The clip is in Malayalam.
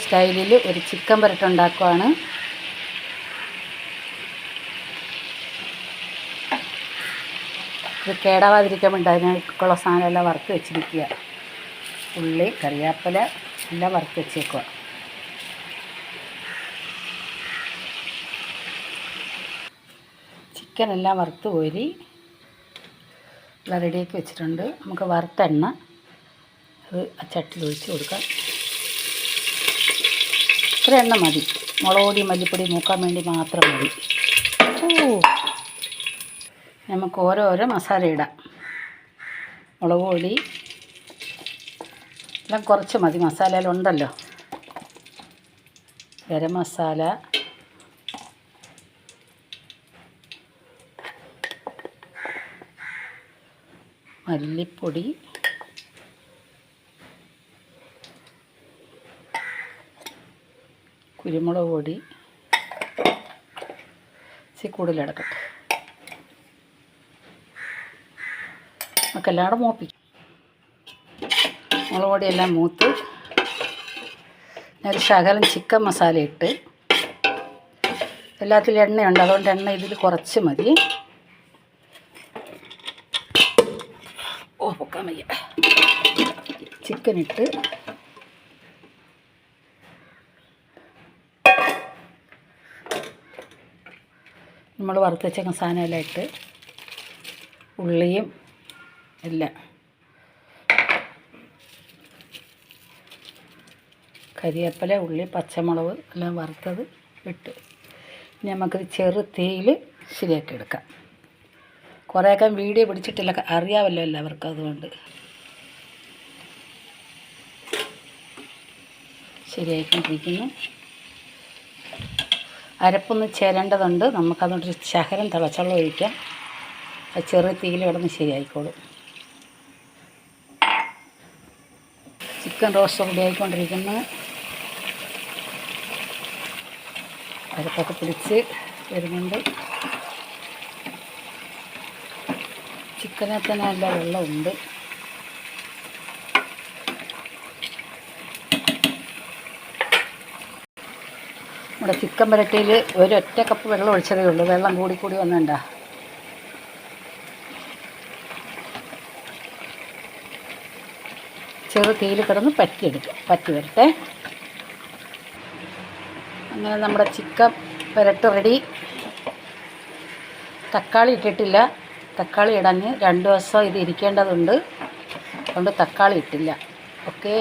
സ്റ്റൈലിൽ ഒരു ചിക്കൻ വരട്ട് ഉണ്ടാക്കുവാണ്. ഇത് കേടാവാതിരിക്കാൻ വേണ്ടി അതിനൊക്കെയുള്ള സാധനം എല്ലാം വറുത്ത് വെച്ചിരിക്കുക. ഉള്ളി, കറിവേപ്പില എല്ലാം വറുത്ത് വെച്ചേക്കുക. ചിക്കൻ എല്ലാം വറുത്ത് കോരി എല്ലാം റെഡിയാക്കി വെച്ചിട്ടുണ്ട്. നമുക്ക് വറുത്ത എണ്ണ അത് ആ ചട്ടിയിൽ ഒഴിച്ച് കൊടുക്കാം. ഇത്ര എണ്ണ മതി. മുളക് പൊടി മല്ലിപ്പൊടി മൂക്കാൻ വേണ്ടി മാത്രം മതി. നമുക്ക് ഓരോരോ മസാല ഇടാം. മുളക് പൊടി എല്ലാം കുറച്ച് മതി, മസാലയിലുണ്ടല്ലോ. ഗരം മസാല, മല്ലിപ്പൊടി, കുരുമുളക് പൊടി ഇച്ചിരി കൂടുതലെടുക്കട്ടെ. നമുക്കെല്ലാം കൂടെ മൂപ്പിക്കും. മുളക് പൊടിയെല്ലാം മൂത്ത് ഒരു ശകലം ചിക്കൻ മസാല ഇട്ട്, എല്ലാത്തിലും എണ്ണയുണ്ട്, അതുകൊണ്ട് എണ്ണ ഇതിൽ കുറച്ച് മതി. പൊക്കാൻ വയ്യ. ചിക്കൻ ഇട്ട് നമ്മൾ വറുത്ത് വെച്ച സാധനമെല്ലാം ഇട്ട് ഉള്ളിയും എല്ലാം കരിവേപ്പില, ഉള്ളി, പച്ചമുളക് എല്ലാം വറുത്തത് ഇട്ട് ഇനി നമുക്കിത് ചെറു തീയിൽ ശരിയാക്കി എടുക്കാം. കുറേയൊക്കെ വീഡിയോ പിടിച്ചിട്ടില്ല, അറിയാമല്ലോ എല്ലാവർക്കും. അതുകൊണ്ട് ശരിയായിക്കൊണ്ടിരിക്കുന്നു. അരപ്പൊന്ന് ചേരേണ്ടതുണ്ട്. നമുക്കതുകൊണ്ട് ശകലം തിളച്ചെള്ളം ഒഴിക്കാം. അത് ചെറിയ തീയിൽ കിടന്ന് ശരിയായിക്കോളും. ചിക്കൻ റോസ്റ്റ് റെഡി ആയിക്കൊണ്ടിരിക്കുന്നു. അരപ്പൊക്കെ പിടിച്ച് വരുന്നുണ്ട്. ചിക്കനിൽ തന്നെ നല്ല വെള്ളമുണ്ട്. നമ്മുടെ ചിക്കൻ വരട്ടിയിൽ ഒരൊറ്റ കപ്പ് വെള്ളം ഒഴിച്ചതേ ഉള്ളൂ. വെള്ളം കൂടി വന്നുണ്ടാ. ചെറു തീയിൽ കിടന്ന് പറ്റി വരട്ടെ. അങ്ങനെ നമ്മുടെ ചിക്കൻ വരട്ട് റെഡി. തക്കാളി ഇട്ടിട്ടില്ല. തക്കാളി ഇടാൻ 2 ദിവസം ഇത് ഇരിക്കേണ്ടതുണ്ട്. അതുകൊണ്ട് തക്കാളി ഇട്ടില്ല. ഓക്കേ.